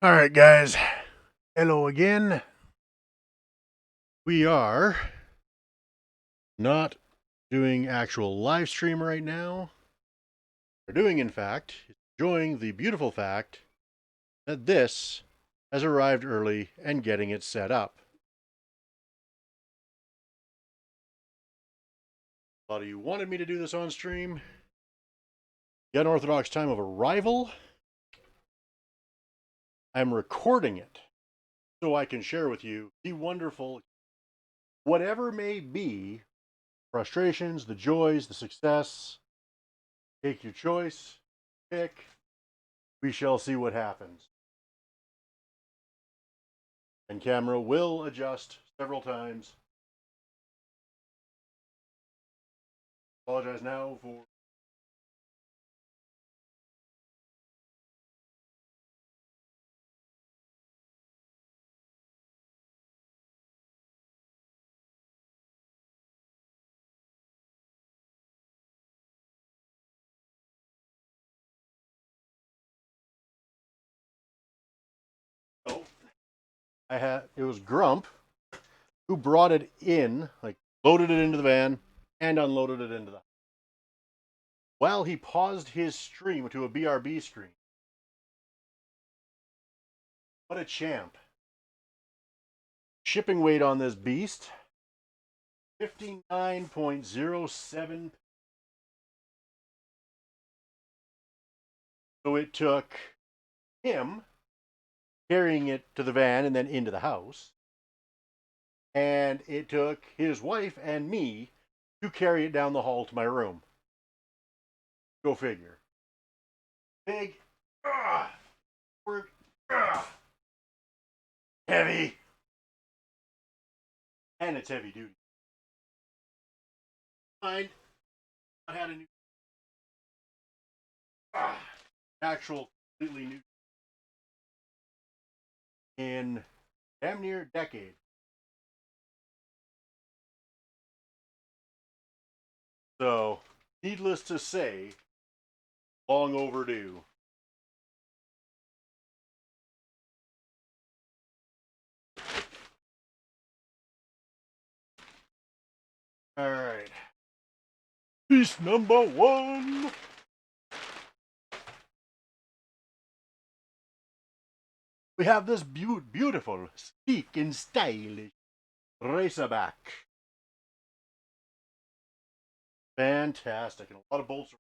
All right, guys. Hello again. We are not doing actual live stream right now. We're doing, in fact, enjoying the beautiful fact that this has arrived early and getting it set up. A lot of you wanted me to do this on stream. The unorthodox time of arrival. I'm recording it so I can share with you the wonderful, whatever may be, frustrations, the joys, the success. Take your choice. Pick. We shall see what happens. And camera will adjust several times. Apologize now for. Oh, it was Grump who brought it in, like loaded it into the van and unloaded it into the. While he paused his stream to a BRB screen. What a champ. Shipping weight on this beast 59.07. So it took him carrying it to the van and then into the house. And it took his wife and me to carry it down the hall to my room. Go figure. Big, work, heavy, and it's heavy duty. I had a new, actual, completely new in damn near a decade. So, needless to say, long overdue. All right. Piece number one. We have this beautiful, sleek, and stylish racerback. Fantastic. And a lot of bolts.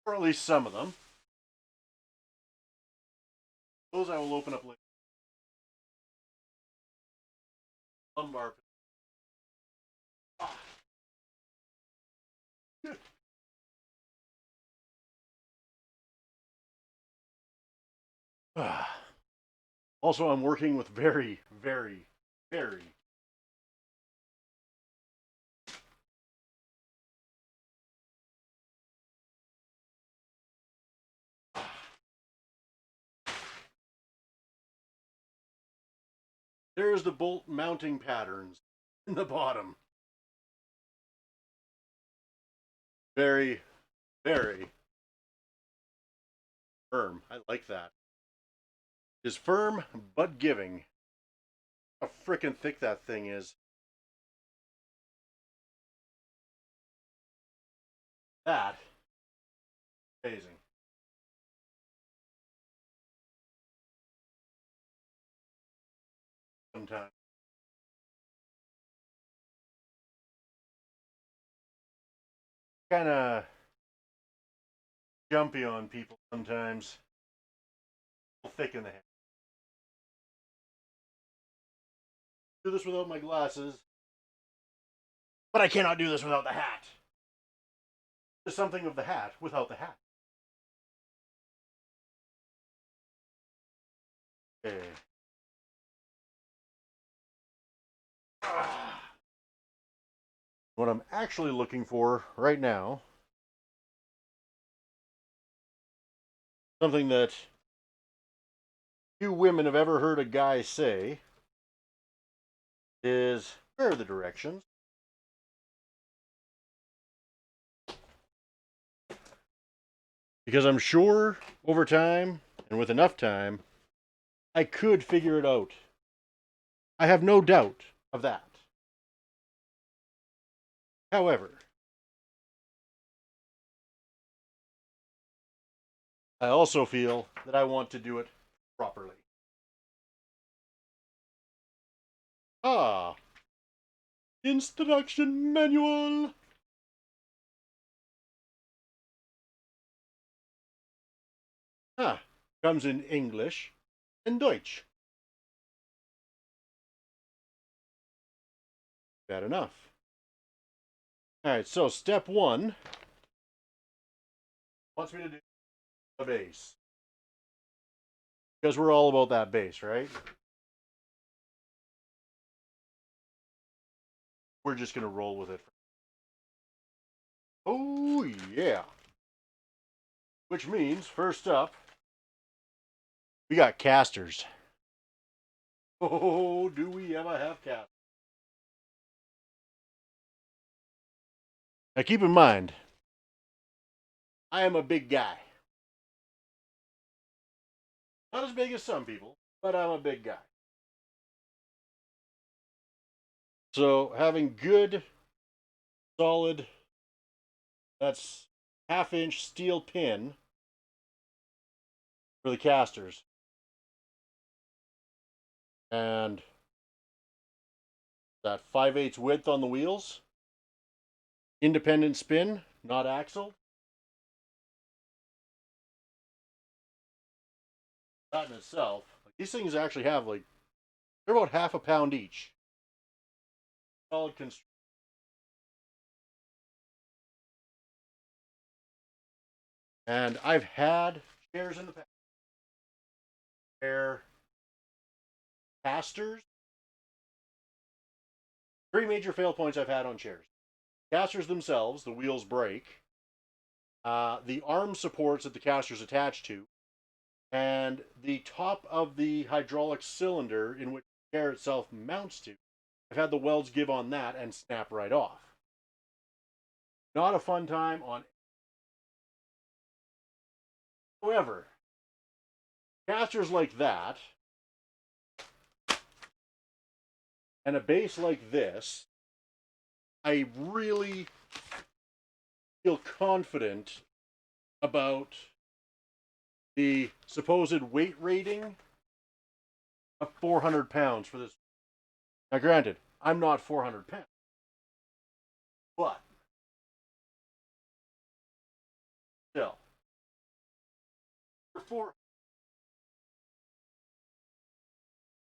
Or at least some of them. Those I will open up later. Lumbar. Also, I'm working with very, very, very. There's the bolt mounting patterns in the bottom. Very, very firm. I like that. Is firm but giving. How freaking thick that thing is. That amazing. Sometimes kind of jumpy on people. Sometimes thick in the head. Do this without my glasses, but I cannot do this without the hat. There's something of the hat without the hat. Okay. What I'm actually looking for right now, something that few women have ever heard a guy say, is where are the directions? Because I'm sure over time, and with enough time, I could figure it out. I have no doubt of that. However, I also feel that I want to do it properly. Ah, instruction manual. Ah, comes in English and Deutsch. Bad enough. All right, so step one wants me to do the base. Because we're all about that base, right? We're just going to roll with it. Oh, yeah. Which means, first up, we got casters. Oh, do we ever have casters? Now keep in mind, I am a big guy. Not as big as some people, but I'm a big guy. So having good, solid, that's half-inch steel pin for the casters. And that 5/8 width on the wheels. Independent spin, not axle. That in itself, like, these things actually have like, they're about half a pound each. Solid construction. And I've had chairs in the past where casters, three major fail points I've had on chairs. Casters themselves, the wheels break. The arm supports that the caster's attached to, and the top of the hydraulic cylinder in which the chair itself mounts to. I've had the welds give on that and snap right off. Not a fun time on. However, casters like that and a base like this, I really feel confident about the supposed weight rating of 400 pounds for this. Now, granted, I'm not 400 pounds, but still, for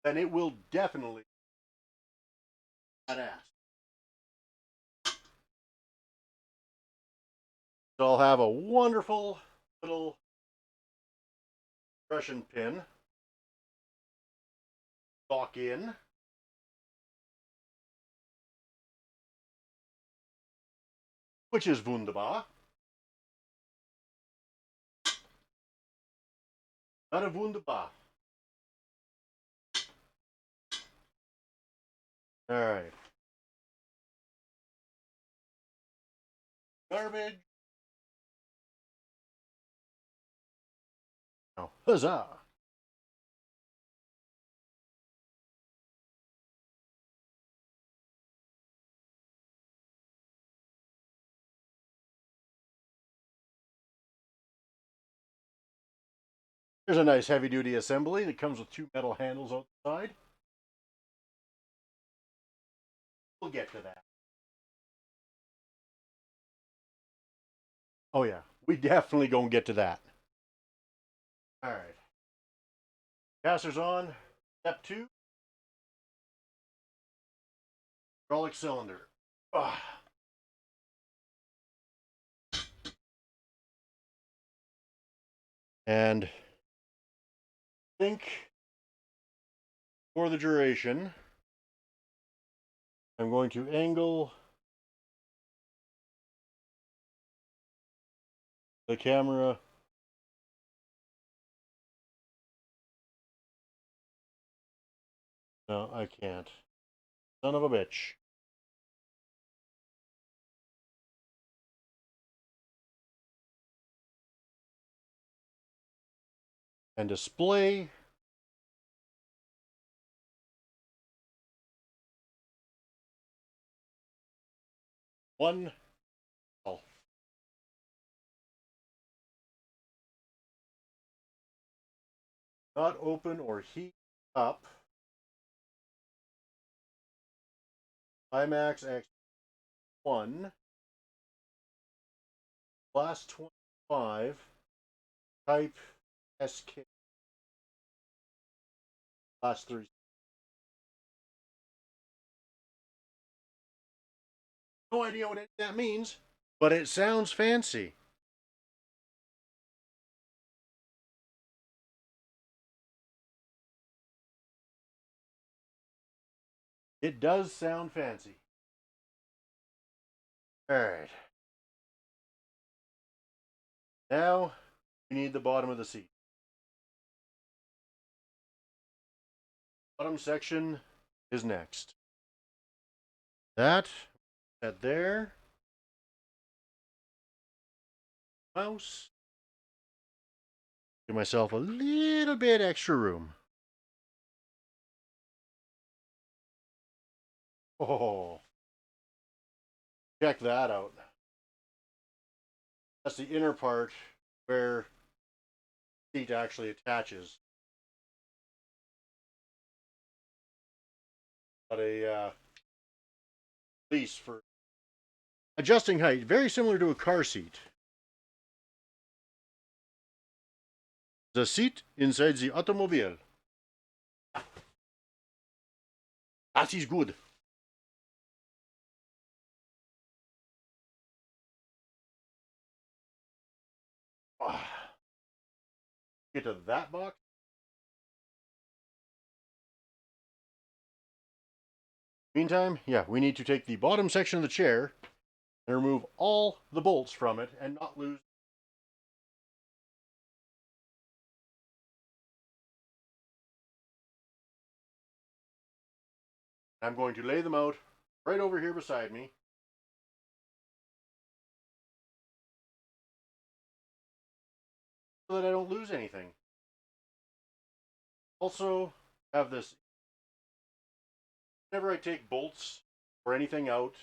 then it will definitely badass. So I'll have a wonderful little compression pin lock in. Which is wunderbar. Not a wunderbar. All right. Garbage. Oh, huzzah. Here's a nice heavy duty assembly that comes with two metal handles outside. We'll get to that. Oh, yeah. We definitely gonna get to that. All right. Casters on. Step two. Hydraulic cylinder. Ah. And I think for the duration, I'm going to angle the camera no, I can't. Son of a bitch. and display. One. Oh. Not open or heat up. IMAX X1. Class 25. Type SK. Class 3. No idea what that means, but it sounds fancy. It does sound fancy. All right. Now we need the bottom of the seat. Bottom section is next. That there. Mouse. Give myself a little bit extra room. Oh, check that out. That's the inner part where the seat actually attaches. Got a lease for adjusting height, very similar to a car seat. The seat inside the automobile. That is good. Get to that box. Meantime, yeah, we need to take the bottom section of the chair and remove all the bolts from it and not lose. I'm going to lay them out right over here beside me. So that I don't lose anything. Also, have this. Whenever I take bolts or anything out,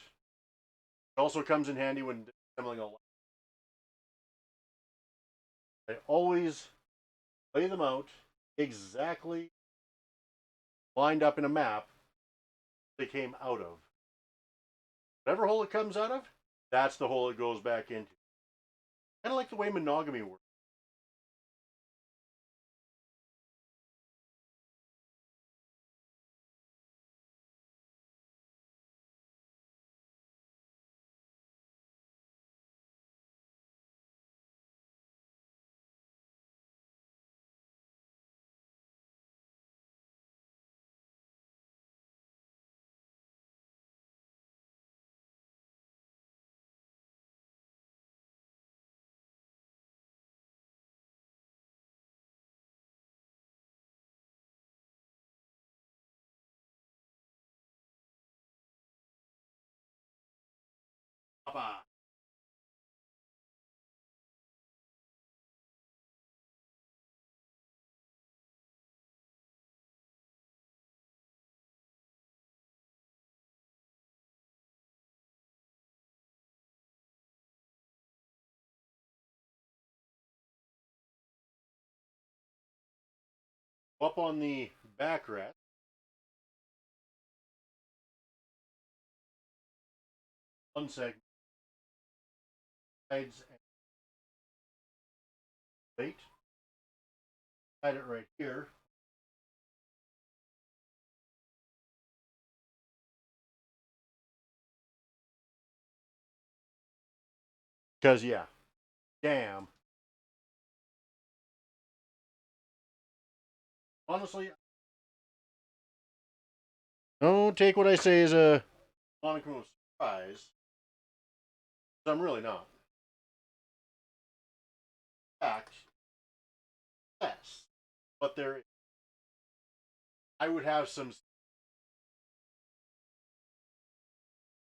it also comes in handy when assembling a. I always lay them out exactly lined up in a map they came out of. Whatever hole it comes out of, that's the hole it goes back into. Kind of like the way monogamy works. Papa. Up on the backrest. One segment. Sides and plate. Hide it right here. Because, yeah, damn. Honestly, don't take what I say as a monicum of surprise. I'm really not. In fact, yes. But there, I would have some. At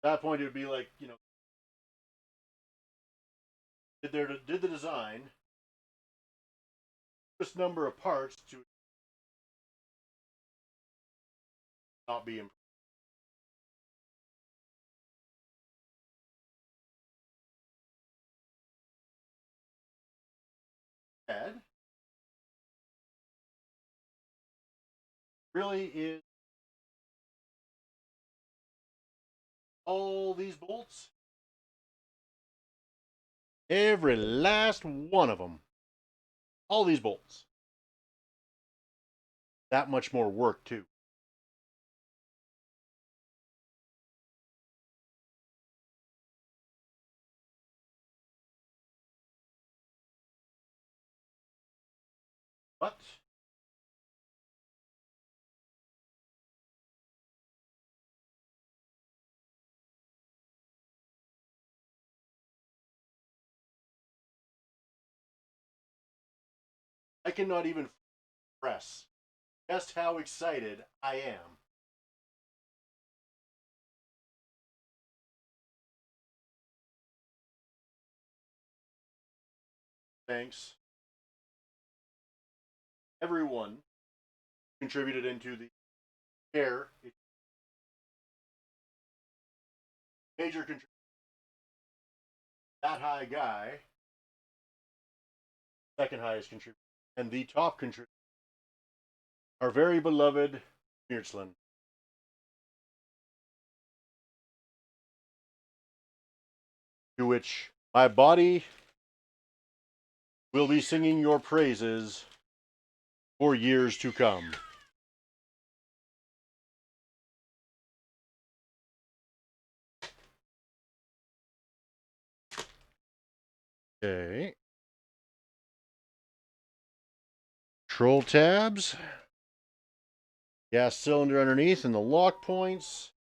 that point, it would be like, did the design this number of parts to not be improved. Really is all these bolts, every last one of them, all these bolts, that much more work too. But I cannot even express just how excited I am. Thanks everyone contributed into the chair. Major contributor. That high guy, second highest contributor, and the top contributor, our very beloved Beardslin. To which my body will be singing your praises for years to come. Okay. Control tabs. Gas cylinder underneath and the lock points.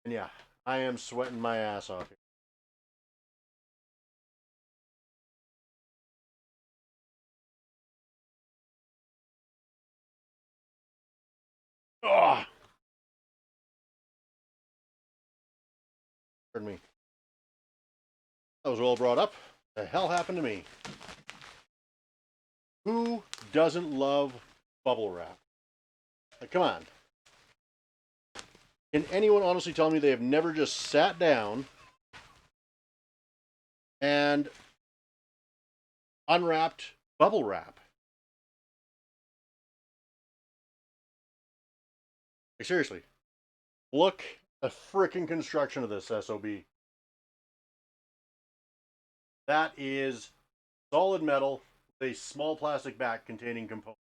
And yeah, I am sweating my ass off here. Oh! Pardon me. That was well brought up. The hell happened to me? Who doesn't love bubble wrap? Like, come on. Can anyone honestly tell me they have never just sat down and unwrapped bubble wrap? Like, seriously. Look at the freaking construction of this SOB. That is solid metal with a small plastic back containing components.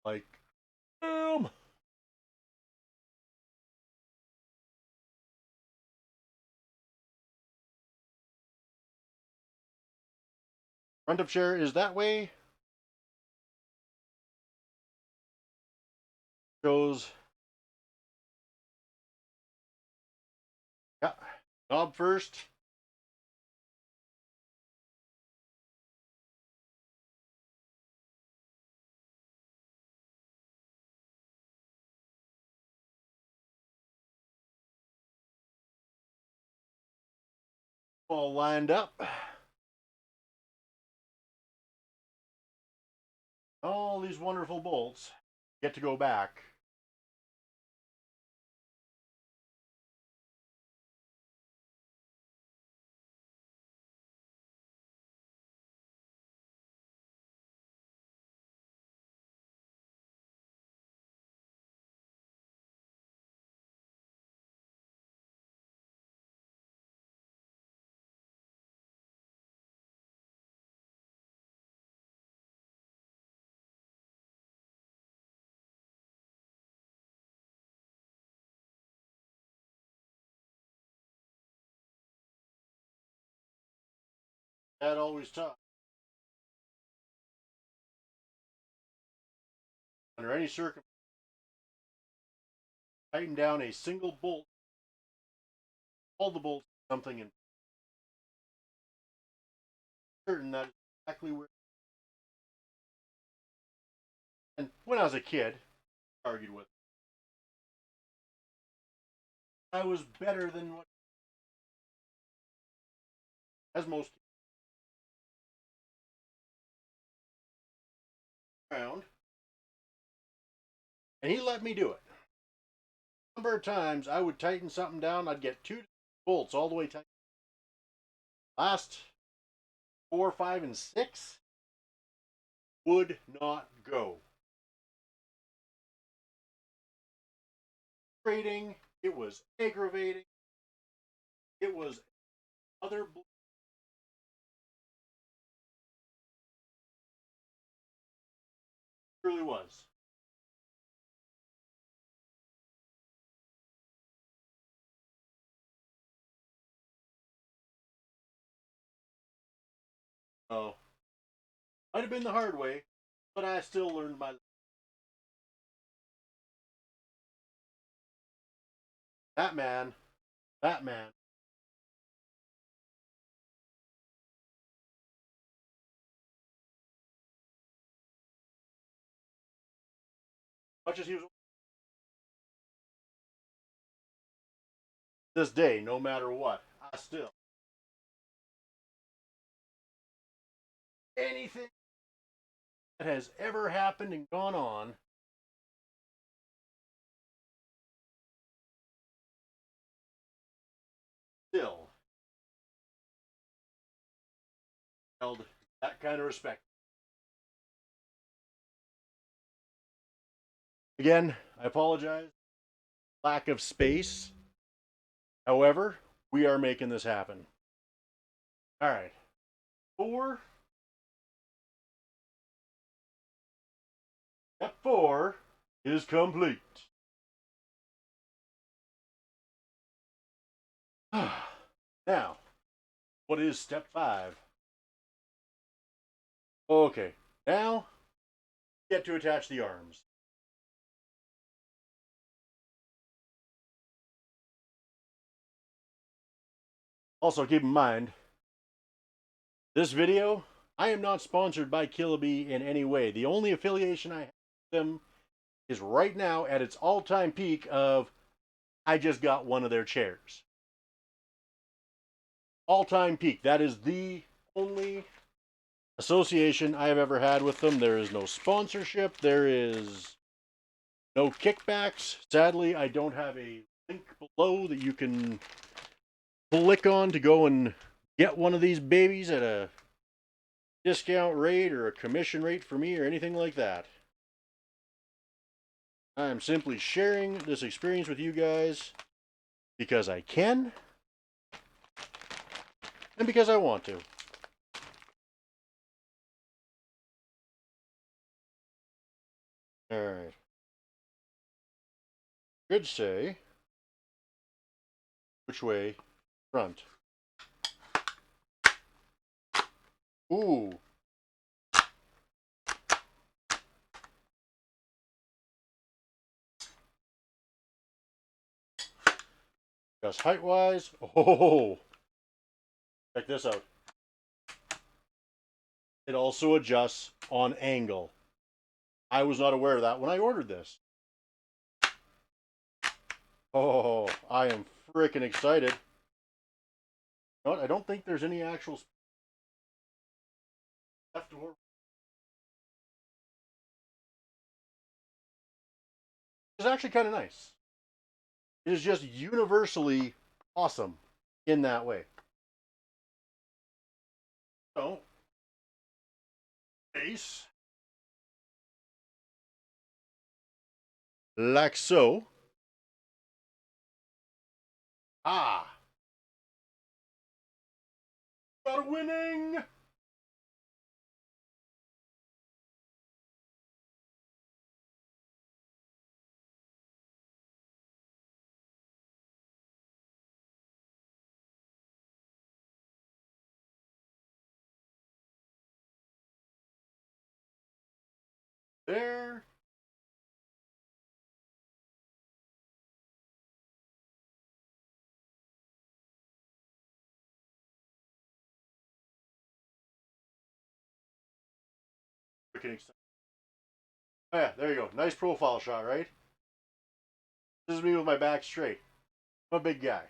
Like, boom! Front of chair is that way. Shows. Yeah. Knob first. All lined up. All these wonderful bolts get to go back. Dad always taught. Under any circumstance, tighten down a single bolt. All the bolts something in certain that is exactly where. And when I was a kid, I argued with. I was better than what. as most around, and he let me do it. A number of times I would tighten something down, I'd get 2 bolts all the way tight. Last 4, 5, and 6 would not go. Frustrating, it was aggravating, it was other. It really was. Oh, might have been the hard way, but I still learned my. That man, that man. Much as he was this day, no matter what, I still anything that has ever happened and gone on, still held that kind of respect. Again, I apologize. Lack of space. However, we are making this happen. All right. 4. Step 4 is complete. Now, what is step 5? Okay, now get to attach the arms. Also, keep in mind, this video, I am not sponsored by Killabee in any way. The only affiliation I have with them is right now at its all-time peak of I just got one of their chairs. All-time peak. That is the only association I have ever had with them. There is no sponsorship. There is no kickbacks. Sadly, I don't have a link below that you can click on to go and get one of these babies at a discount rate or a commission rate for me or anything like that. I am simply sharing this experience with you guys because I can and because I want to. Alright. Could say which way? Front. Ooh. Just height wise. Oh. Check this out. It also adjusts on angle. I was not aware of that when I ordered this. Oh, I am freaking excited. You know what? I don't think there's any actual left or it's actually kind of nice. It is just universally awesome in that way. So, base like so. Ah, got a winning. There. Oh yeah, there you go. Nice profile shot, right? This is me with my back straight. I'm a big guy.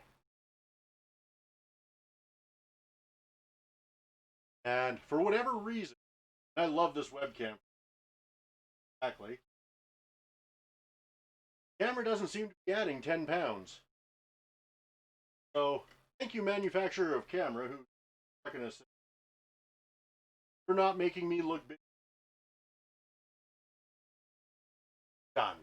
And for whatever reason, I love this webcam. Exactly. Camera doesn't seem to be adding 10 pounds. So, thank you, manufacturer of camera, who's not going to say, for not making me look big. Done.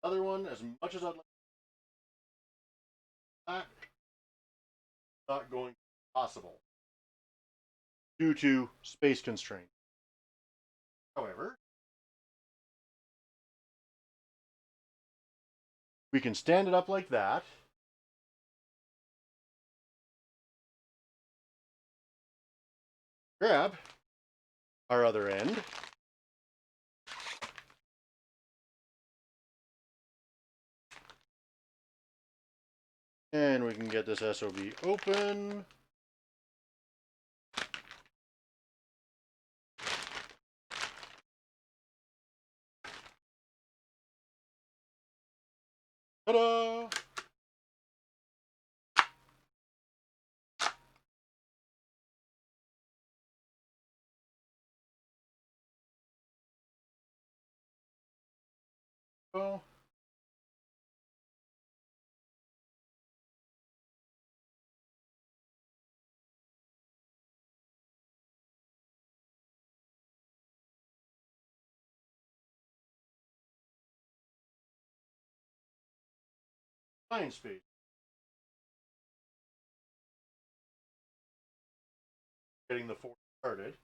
Other one, as much as I'd like that, not going to be possible due to space constraints. However, we can stand it up like that. Grab our other end. And we can get this SOB open. Ta-da! Oh. Line speed. Getting the force started.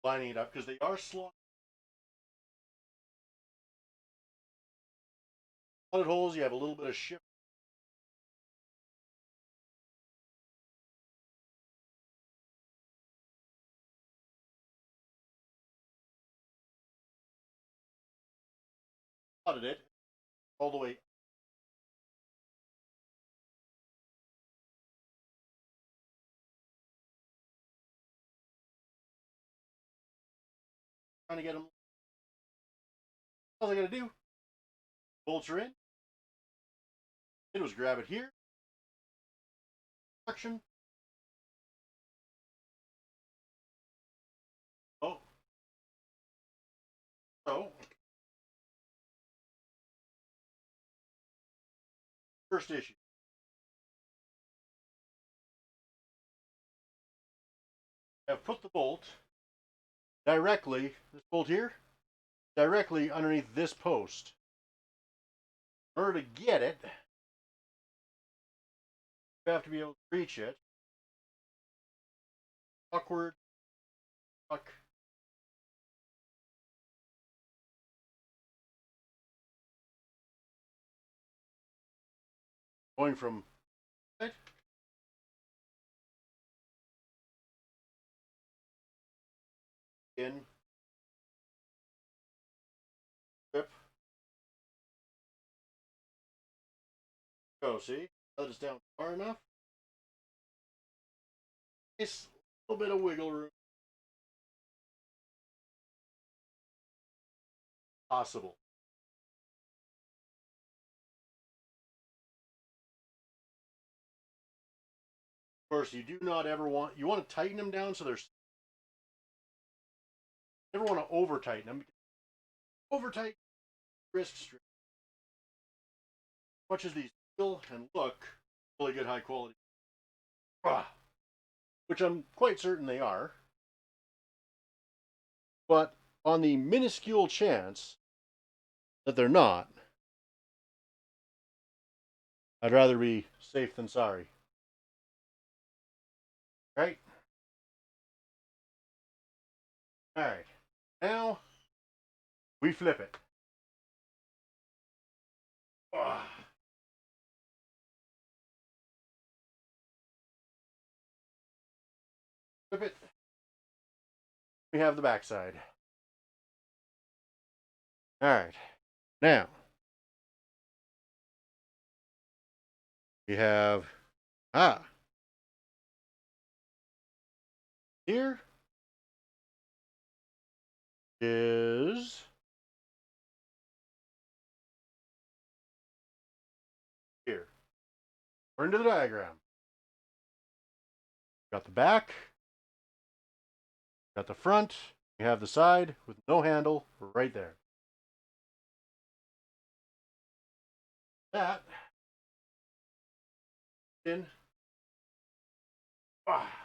Lining it up because they are slotted holes. You have a little bit of shift. Slotted it all the way. Trying to get them. All I got to do. Bolts are in. It was grab it here. Action. Oh. So. First issue. I've put the bolt directly, this bolt here, directly underneath this post. In order to get it, you have to be able to reach it. Awkward. Tuck. Going from right in, grip, go, see? Let us down far enough. Nice little bit of wiggle room. Possible. Of course, you do not ever want, you want to tighten them down so there's, never want to over tighten them. Over tighten risk straight. As much as these feel and look really good, high quality, which I'm quite certain they are. But on the minuscule chance that they're not, I'd rather be safe than sorry. Right? All right. Now we flip it. Ah. Flip it. We have the backside. All right. Now we have here is here. According to the diagram. Got the back, got the front, you have the side with no handle right there. That in. Ah.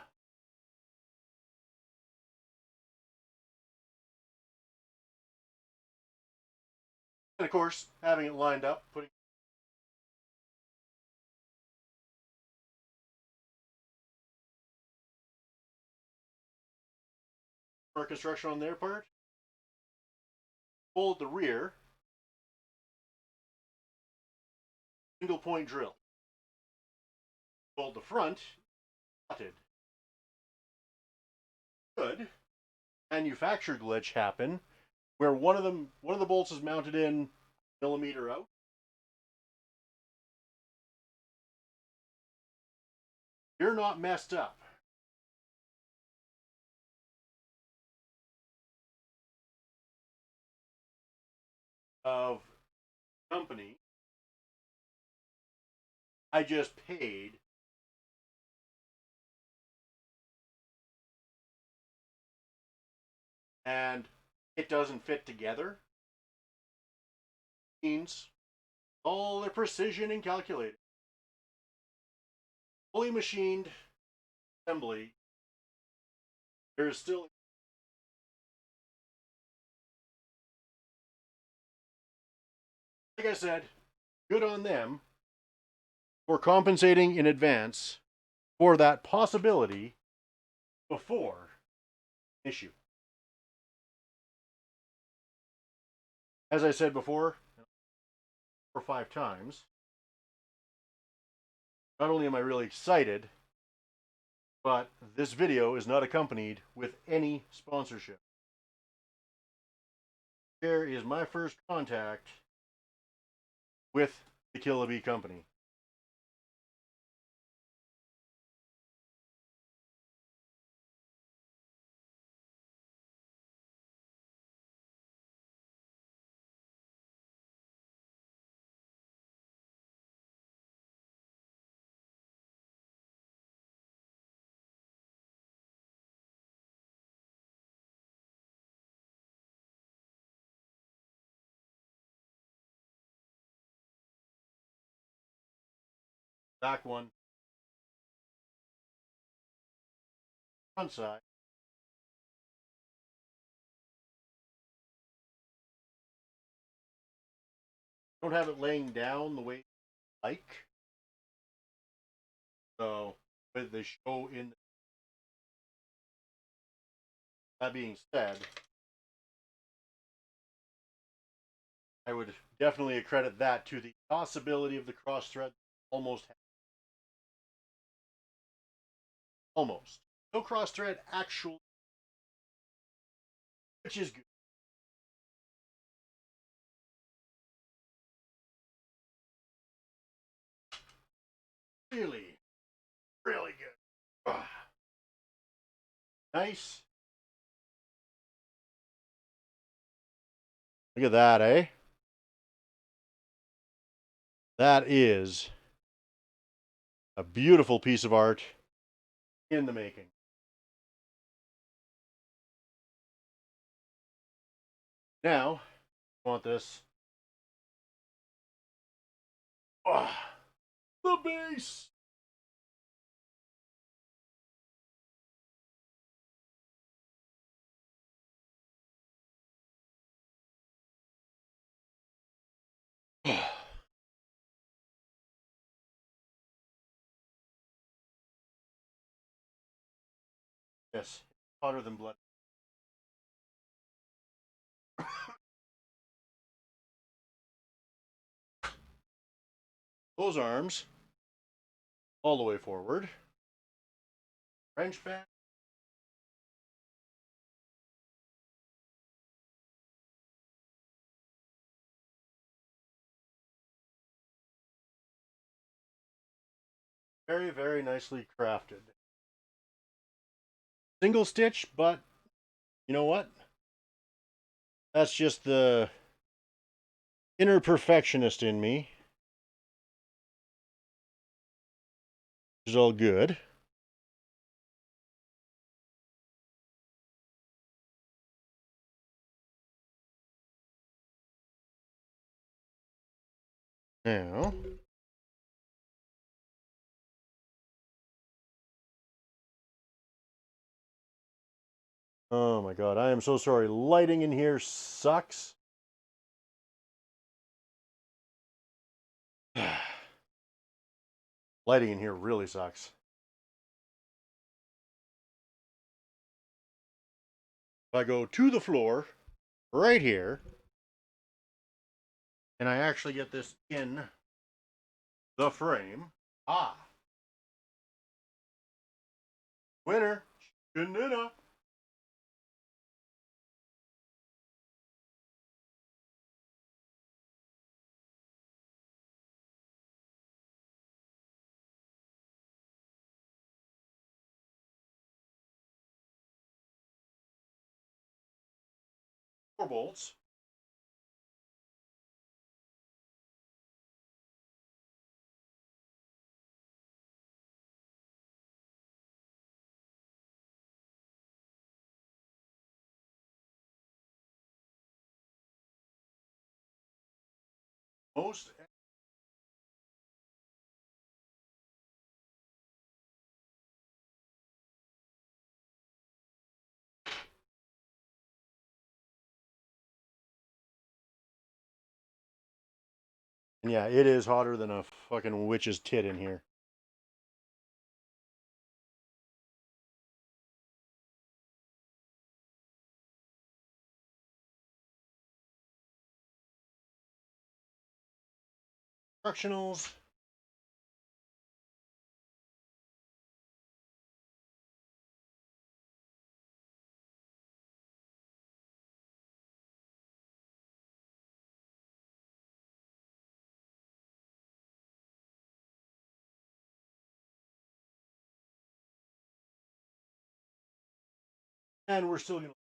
And of course, having it lined up, putting more construction on their part. Fold the rear, single point drill. Fold the front, slotted. Good manufacture glitch happen where one of the bolts is mounted in a millimeter out. You're not messed up. Of company I just paid and it doesn't fit together means all their precision and calculated. Fully machined assembly, there's still, like I said, good on them for compensating in advance for that possibility before issue. As I said before, 4 or 5 times, not only am I really excited, but this video is not accompanied with any sponsorship. Here is my first contact with the Killabee company. Back one, front side. Don't have it laying down the way I like. So, with the show in. That being said, I would definitely accredit that to the possibility of the cross thread. Almost no cross thread actually, which is good. Really, really good. Ugh. Nice. Look at that, eh? That is a beautiful piece of art in the making. Now, I want this. Oh, the base. Yes, hotter than blood. Those arms all the way forward. Wrench back. Very, very nicely crafted. Single stitch, but you know what? That's just the inner perfectionist in me. Which is all good. Now, oh my god, I am so sorry. Lighting in here sucks. Lighting in here really sucks. If I go to the floor, right here, and I actually get this in the frame. Ah, winner, chicken dinner. Four bolts. Most. And yeah, it is hotter than a fucking witch's tit in here. Instructionals. And we're still gonna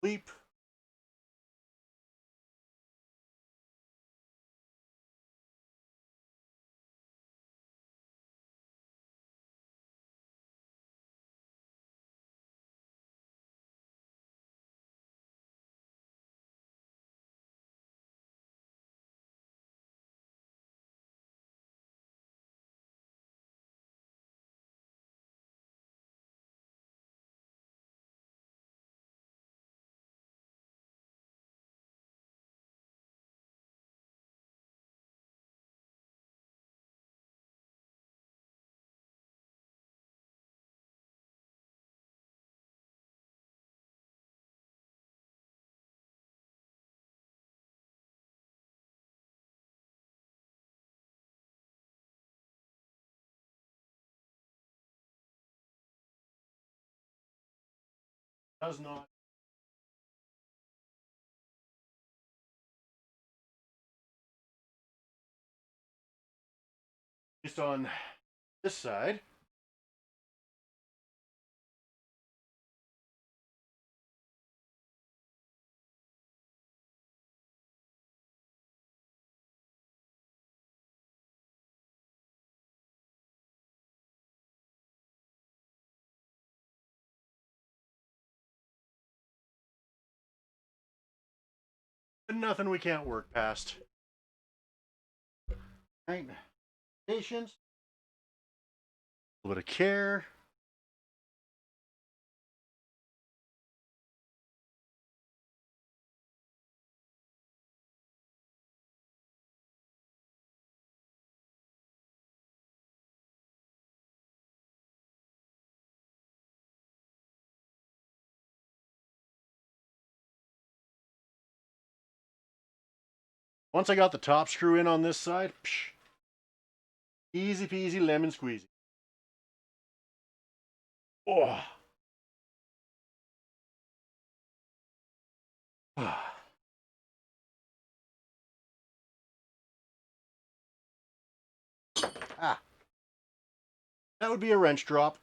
sleep. Does not. Just on this side. Nothing we can't work past. Right? Patience. A little bit of care. Once I got the top screw in on this side, easy peasy lemon squeezy. Oh. Ah, that would be a wrench drop.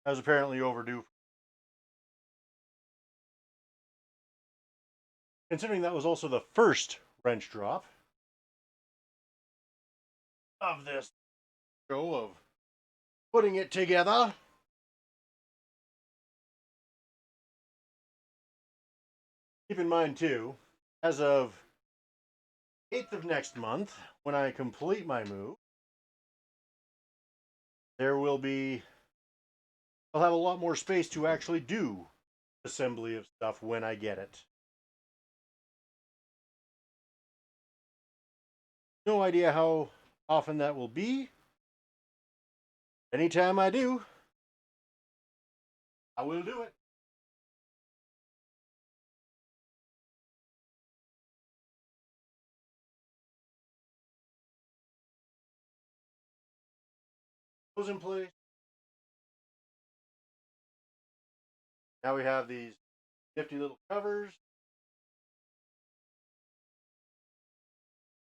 That was apparently overdue. Considering that was also the first wrench drop of this show of putting it together. Keep in mind too, as of 8th of next month, when I complete my move, there will be, I'll have a lot more space to actually do assembly of stuff when I get it. No idea how often that will be. Anytime I do, I will do it. Goes in place. Now we have these nifty little covers.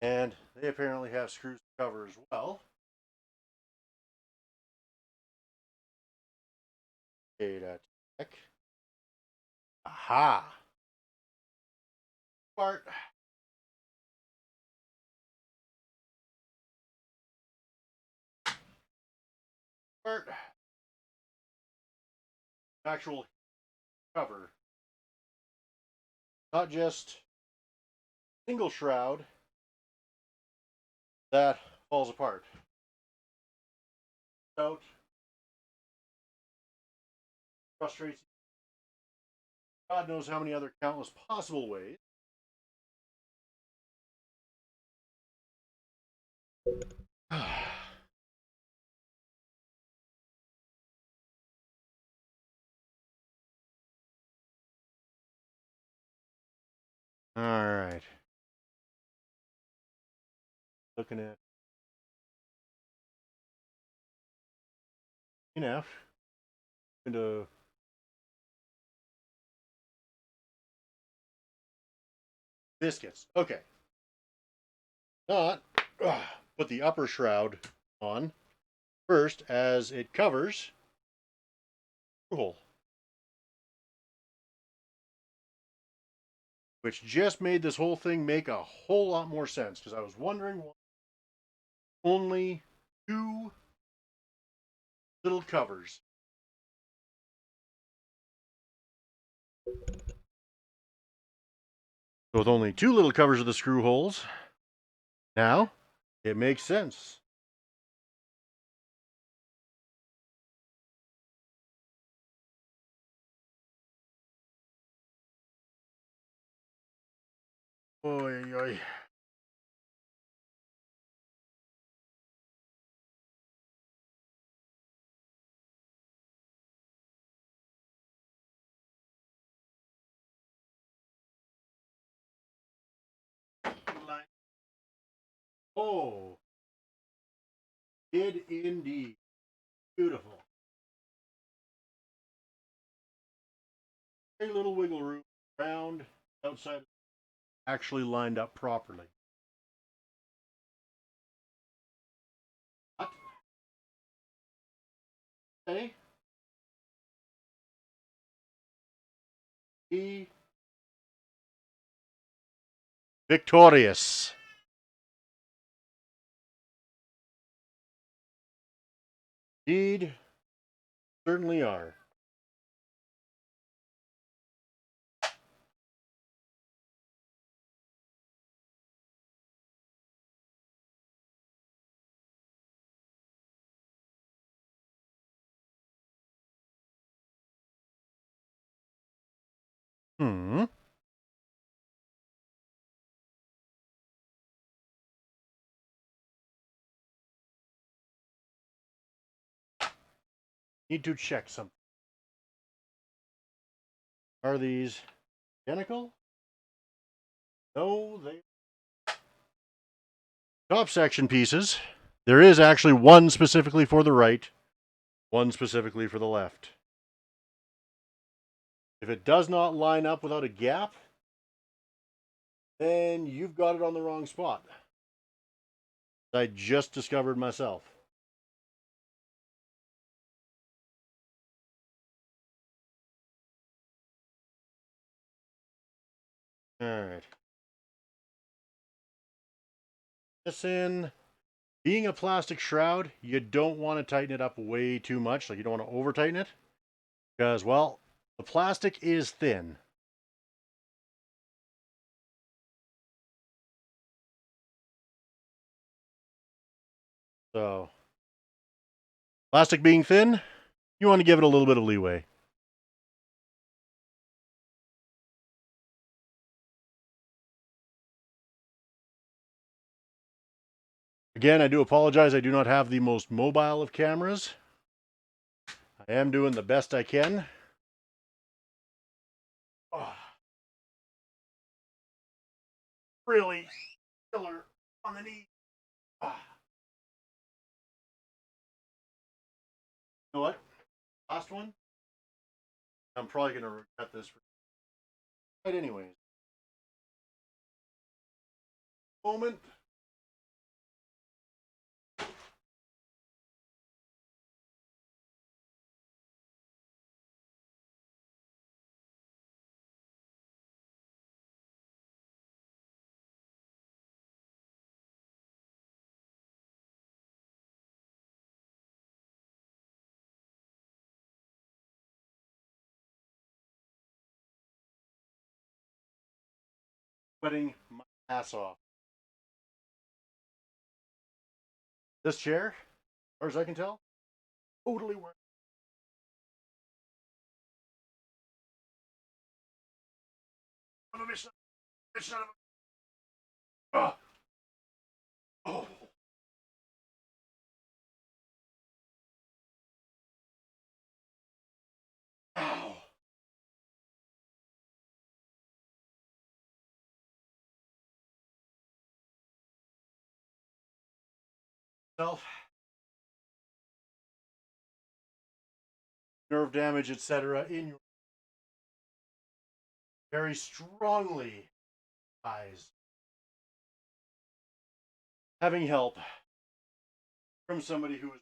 And they apparently have screws to cover as well. Data check. Aha. Part. Part. Actual cover. Not just single shroud that falls apart. Out. Frustrates. God knows how many other countless possible ways. All right. Looking at enough into biscuits. Okay. Not put the upper shroud on first as it covers the hole. Which just made this whole thing make a whole lot more sense because I was wondering why only two little covers. So with only two little covers of the screw holes, now it makes sense. Oy, oy. Oh, did indeed. Beautiful. Very little wiggle room around outside, actually lined up properly. What? Okay. Be victorious. Indeed, certainly are. Hmm. Need to check something. Are these identical? No, they top section pieces. There is actually one specifically for the right, one specifically for the left. If it does not line up without a gap, then you've got it on the wrong spot. I just discovered myself. All right. This in. Being a plastic shroud, you don't want to tighten it up way too much. Like, you don't want to over tighten it because, well, the plastic is thin. So, plastic being thin, you want to give it a little bit of leeway. Again, I do apologize. I do not have the most mobile of cameras. I am doing the best I can. Oh, really killer on the knee. Oh. You know what? Last one. I'm probably going to regret this. Right, anyways. Moment. Sweating my ass off. This chair, as far as I can tell, totally works. Oh. Oh. Ow. Self, nerve damage, etc. in your very strongly eyes. Having help from somebody who is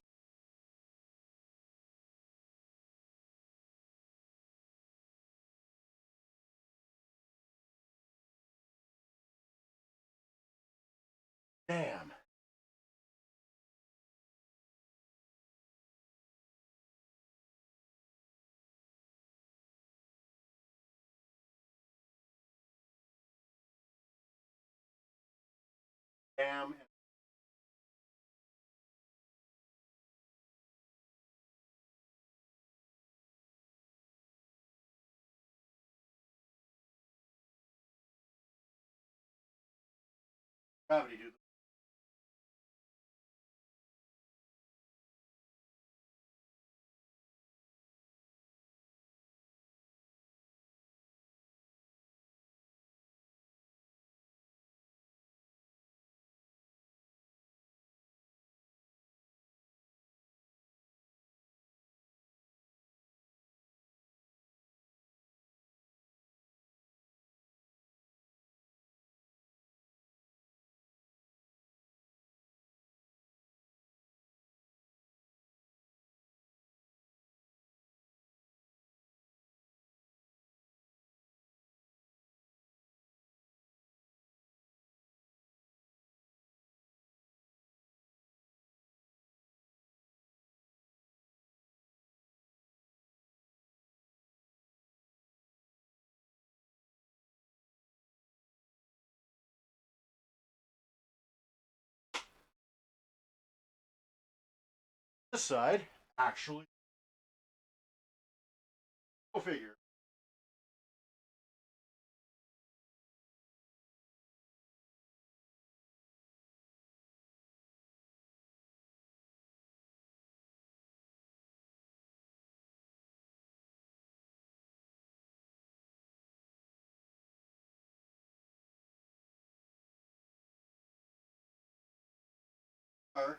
damn. Damn. Gravity, dude. This side, actually, go figure. Oh,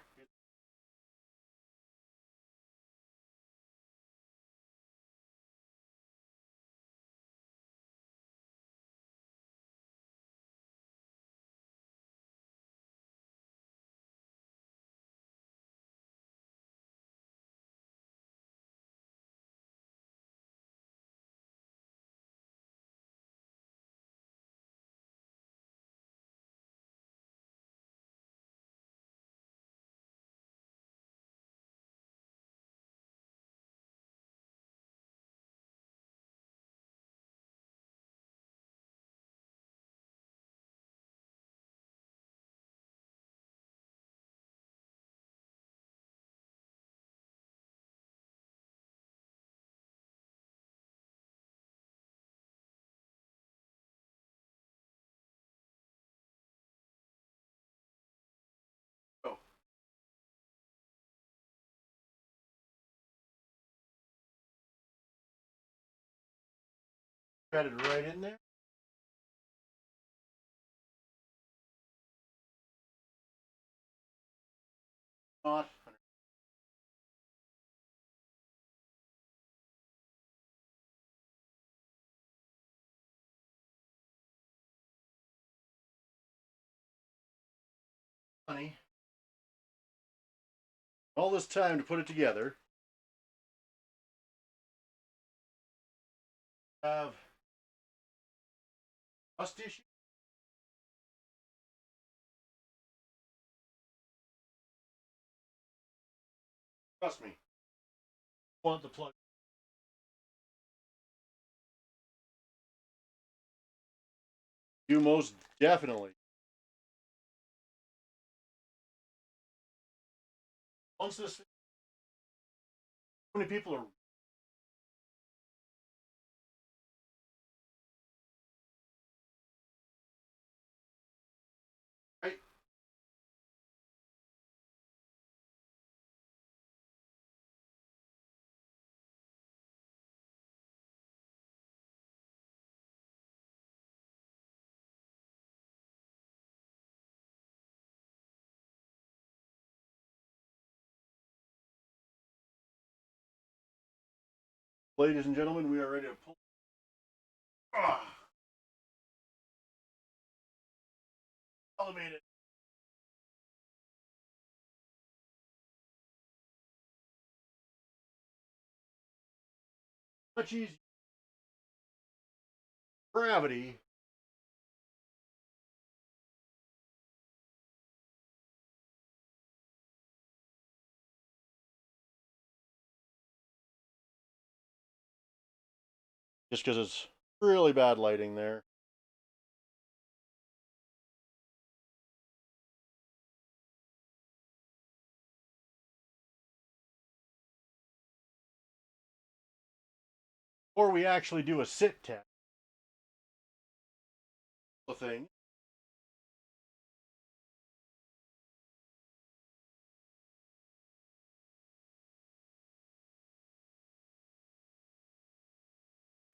got it right in there. Not funny. All this time to put it together. Have rust issue. Trust me. Want the plug? You most definitely. Once this, so many people are right. Ladies and gentlemen, we are ready to pull. Ah, elevated. Much easier. Gravity. Just because it's really bad lighting there. Or we actually do a sit test. The thing.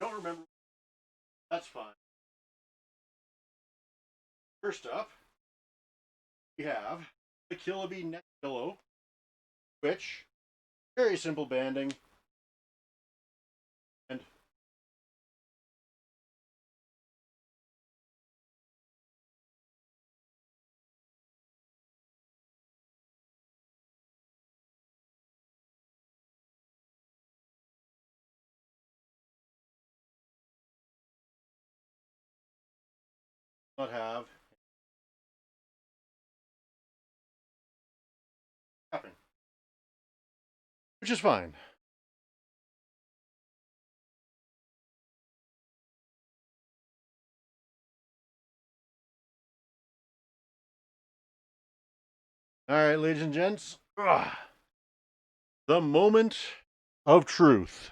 Don't remember. That's fine. First up, we have the Killabee neck pillow, which very simple banding and not have tapping, which is fine. All right, ladies and gents, the moment of truth.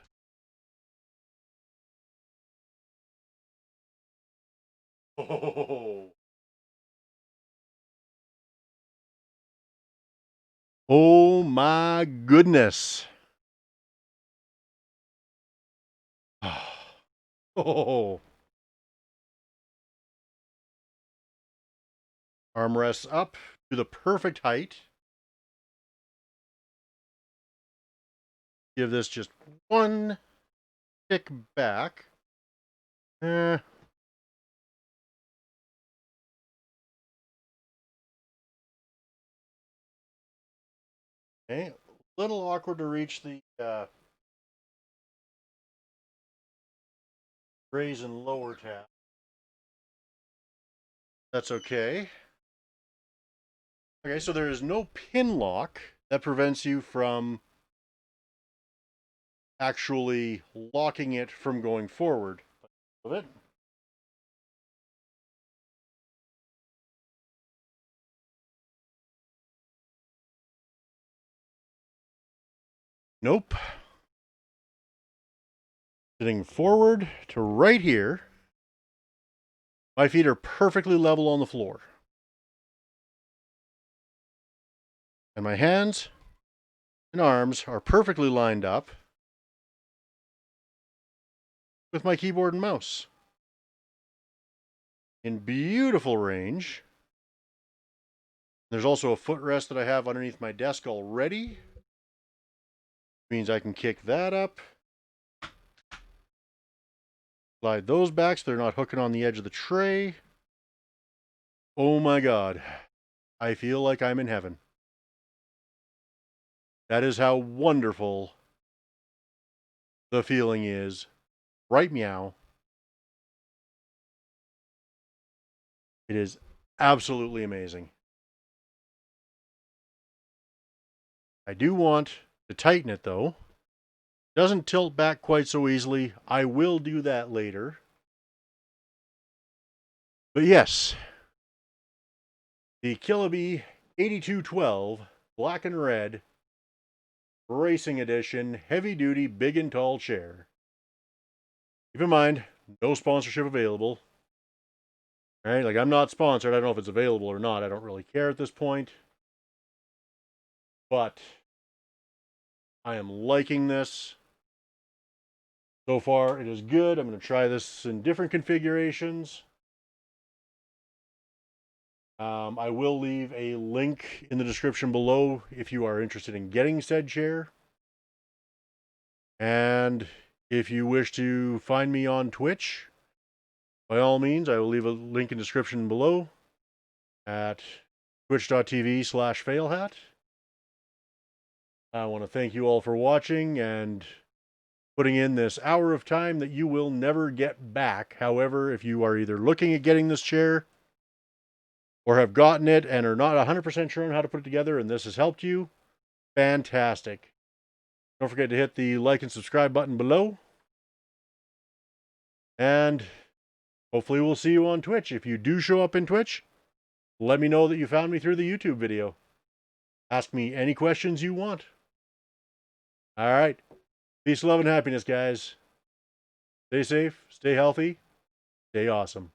Oh, oh my goodness. Oh, armrests up to the perfect height. give this just one kick back. Okay, a little awkward to reach the raise and lower tab. That's okay. Okay, so there is no pin lock that prevents you from actually locking it from going forward. Of it. Nope. Sitting forward to right here. My feet are perfectly level on the floor. And my hands and arms are perfectly lined up with my keyboard and mouse. In beautiful range. There's also a footrest that I have underneath my desk already. Means I can kick that up. Slide those back so they're not hooking on the edge of the tray. Oh my God. I feel like I'm in heaven. That is how wonderful the feeling is. Right meow. It is absolutely amazing. I do want to tighten it though. Doesn't tilt back quite so easily. I will do that later. But yes, the Killabee 8212 black and red racing edition heavy duty big and tall chair. Keep in mind, no sponsorship available. All right, like I'm not sponsored. I don't know if it's available or not. I don't really care at this point. But I am liking this. So far, it is good. I'm going to try this in different configurations. I will leave a link in the description below if you are interested in getting said chair. And if you wish to find me on Twitch, by all means, I will leave a link in the description below at twitch.tv/Failhat. I want to thank you all for watching and putting in this hour of time that you will never get back. However, if you are either looking at getting this chair or have gotten it and are not 100% sure on how to put it together and this has helped you, fantastic. Don't forget to hit the like and subscribe button below. And hopefully we'll see you on Twitch. If you do show up in Twitch, let me know that you found me through the YouTube video. Ask me any questions you want. All right. Peace, love, and happiness, guys. Stay safe, stay healthy, stay awesome.